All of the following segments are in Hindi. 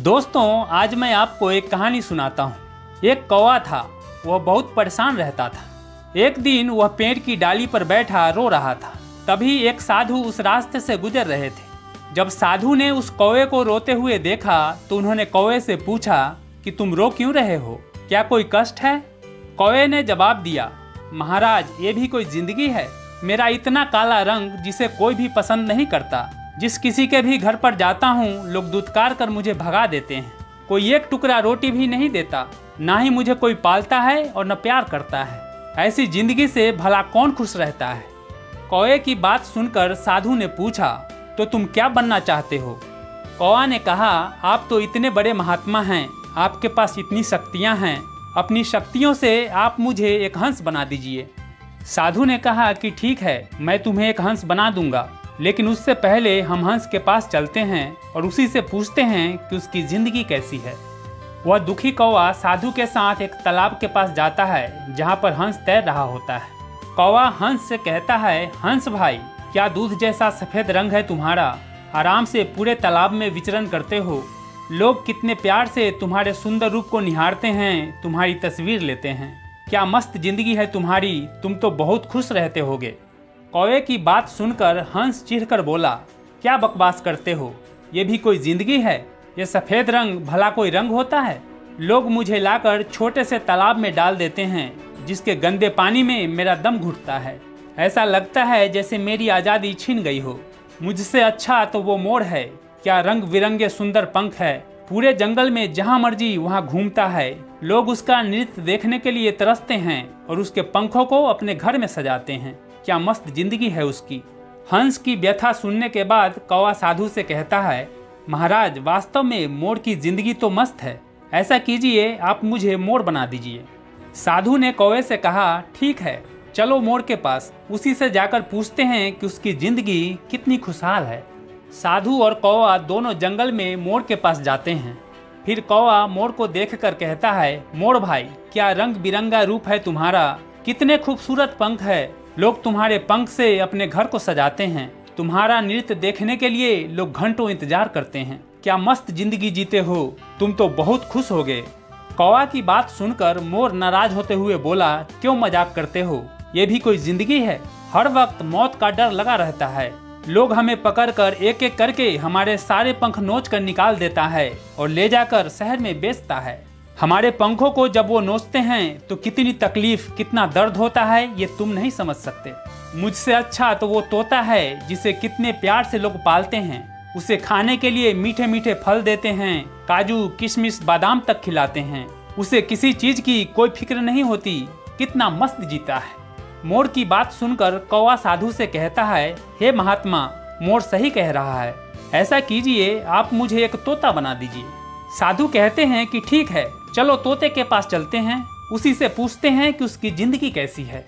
दोस्तों, आज मैं आपको एक कहानी सुनाता हूँ। एक कौवा था, वह बहुत परेशान रहता था। एक दिन वह पेड़ की डाली पर बैठा रो रहा था। तभी एक साधु उस रास्ते से गुजर रहे थे। जब साधु ने उस कौवे को रोते हुए देखा तो उन्होंने कौवे से पूछा कि तुम रो क्यों रहे हो, क्या कोई कष्ट है? कौवे ने जवाब दिया, महाराज, ये भी कोई जिंदगी है? मेरा इतना काला रंग जिसे कोई भी पसंद नहीं करता। जिस किसी के भी घर पर जाता हूँ लोग दुत्कार कर मुझे भगा देते हैं। कोई एक टुकड़ा रोटी भी नहीं देता, ना ही मुझे कोई पालता है और न प्यार करता है। ऐसी जिंदगी से भला कौन खुश रहता है? कौवे की बात सुनकर साधु ने पूछा, तो तुम क्या बनना चाहते हो? कौवा ने कहा, आप तो इतने बड़े महात्मा हैं, आपके पास इतनी शक्तियाँ हैं, अपनी शक्तियों से आप मुझे एक हंस बना दीजिए। साधु ने कहा कि ठीक है, मैं तुम्हें एक हंस बना दूंगा, लेकिन उससे पहले हम हंस के पास चलते हैं और उसी से पूछते हैं कि उसकी जिंदगी कैसी है। वह दुखी कौवा साधु के साथ एक तालाब के पास जाता है जहाँ पर हंस तैर रहा होता है। कौवा हंस से कहता है, हंस भाई, क्या दूध जैसा सफ़ेद रंग है तुम्हारा, आराम से पूरे तालाब में विचरण करते हो। लोग कितने प्यार से तुम्हारे सुंदर रूप को निहारते हैं, तुम्हारी तस्वीर लेते हैं। क्या मस्त जिंदगी है तुम्हारी, तुम तो बहुत खुश रहते होगे। कौवे की बात सुनकर हंस चिढ़कर बोला, क्या बकवास करते हो, ये भी कोई जिंदगी है? ये सफ़ेद रंग भला कोई रंग होता है? लोग मुझे लाकर छोटे से तालाब में डाल देते हैं, जिसके गंदे पानी में मेरा दम घुटता है। ऐसा लगता है जैसे मेरी आज़ादी छीन गई हो। मुझसे अच्छा तो वो मोर है, क्या रंग बिरंगे सुंदर पंख है, पूरे जंगल में जहाँ मर्जी वहाँ घूमता है। लोग उसका नृत्य देखने के लिए तरसते हैं और उसके पंखों को अपने घर में सजाते हैं। क्या मस्त जिंदगी है उसकी। हंस की व्यथा सुनने के बाद कौवा साधु से कहता है, महाराज, वास्तव में मोर की जिंदगी तो मस्त है। ऐसा कीजिए, आप मुझे मोर बना दीजिए। साधु ने कौवे से कहा, ठीक है, चलो मोर के पास, उसी से जाकर पूछते हैं कि उसकी जिंदगी कितनी खुशहाल है। साधु और कौवा दोनों जंगल में मोर के पास जाते हैं। फिर कौवा मोर को देखकर कहता है, मोर भाई, क्या रंग बिरंगा रूप है तुम्हारा, कितने खूबसूरत पंख है। लोग तुम्हारे पंख से अपने घर को सजाते हैं। तुम्हारा नृत्य देखने के लिए लोग घंटों इंतजार करते हैं। क्या मस्त जिंदगी जीते हो, तुम तो बहुत खुश होगे। कौवा की बात सुनकर मोर नाराज होते हुए बोला, क्यों मजाक करते हो, ये भी कोई जिंदगी है? हर वक्त मौत का डर लगा रहता है। लोग हमें पकड़कर एक एक करके हमारे सारे पंख नोच कर निकाल देता है और ले जाकर शहर में बेचता है। हमारे पंखों को जब वो नोचते हैं तो कितनी तकलीफ, कितना दर्द होता है, ये तुम नहीं समझ सकते। मुझसे अच्छा तो वो तोता है जिसे कितने प्यार से लोग पालते हैं। उसे खाने के लिए मीठे मीठे फल देते हैं, काजू किशमिश बादाम तक खिलाते हैं। उसे किसी चीज की कोई फिक्र नहीं होती, कितना मस्त जीता है। मोर की बात सुनकर कौवा साधु से कहता है, हे महात्मा, मोर सही कह रहा है। ऐसा कीजिए, आप मुझे एक तोता बना दीजिए। साधु कहते हैं कि ठीक है, चलो तोते के पास चलते हैं, उसी से पूछते हैं कि उसकी जिंदगी कैसी है।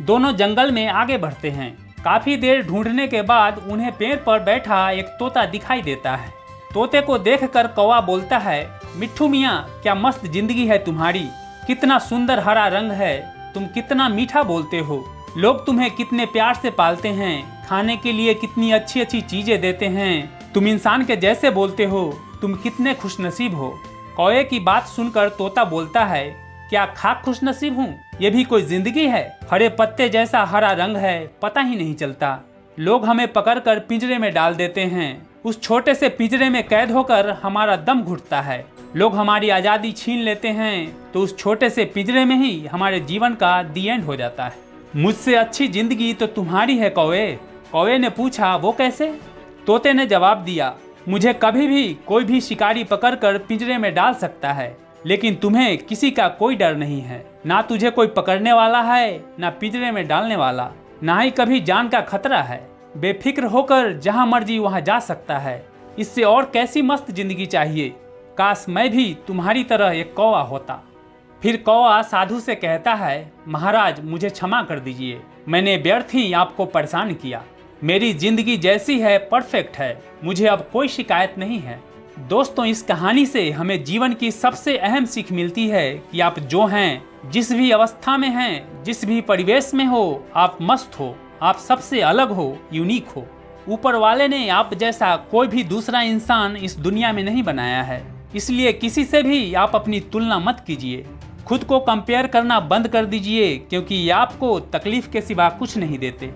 दोनों जंगल में आगे बढ़ते हैं। काफी देर ढूंढने के बाद उन्हें पेड़ पर बैठा एक तोता दिखाई देता है। तोते को देखकर कौवा बोलता है, मिट्ठू मियाँ, क्या मस्त जिंदगी है तुम्हारी, कितना सुंदर हरा रंग है, तुम कितना मीठा बोलते हो। लोग तुम्हें कितने प्यार से पालते हैं, खाने के लिए कितनी अच्छी अच्छी चीजें देते हैं। तुम इंसान के जैसे बोलते हो, तुम कितने खुशनसीब हो। कौवे की बात सुनकर तोता बोलता है, क्या खाक खुशनसीब हूँ, ये भी कोई जिंदगी है? हरे पत्ते जैसा हरा रंग है, पता ही नहीं चलता। लोग हमें पकड़कर पिंजरे में डाल देते हैं। उस छोटे से पिंजरे में कैद होकर हमारा दम घुटता है। लोग हमारी आज़ादी छीन लेते हैं तो उस छोटे से पिंजरे में ही हमारे जीवन का दी एंड हो जाता है। मुझसे अच्छी जिंदगी तो तुम्हारी है कौवे। कौवे ने पूछा, वो कैसे? तोते ने जवाब दिया, मुझे कभी भी कोई भी शिकारी पकड़कर पिंजरे में डाल सकता है, लेकिन तुम्हें किसी का कोई डर नहीं है। ना तुझे कोई पकड़ने वाला है, ना पिंजरे में डालने वाला, ना ही कभी जान का खतरा है। बेफिक्र होकर जहाँ मर्जी वहाँ जा सकता है। इससे और कैसी मस्त जिंदगी चाहिए। काश मैं भी तुम्हारी तरह एक कौवा होता। फिर कौवा साधु से कहता है, महाराज, मुझे क्षमा कर दीजिए, मैंने व्यर्थ ही आपको परेशान किया। मेरी जिंदगी जैसी है परफेक्ट है, मुझे अब कोई शिकायत नहीं है। दोस्तों, इस कहानी से हमें जीवन की सबसे अहम सीख मिलती है कि आप जो हैं, जिस भी अवस्था में हैं, जिस भी परिवेश में हो, आप मस्त हो, आप सबसे अलग हो, यूनिक हो। ऊपर वाले ने आप जैसा कोई भी दूसरा इंसान इस दुनिया में नहीं बनाया है। इसलिए किसी से भी आप अपनी तुलना मत कीजिए। खुद को कंपेयर करना बंद कर दीजिए, क्योंकि ये आपको तकलीफ के सिवा कुछ नहीं देते।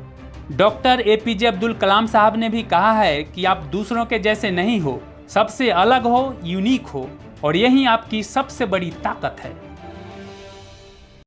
डॉक्टर APJ अब्दुल कलाम साहब ने भी कहा है कि आप दूसरों के जैसे नहीं हो, सबसे अलग हो, यूनिक हो, और यही आपकी सबसे बड़ी ताकत है।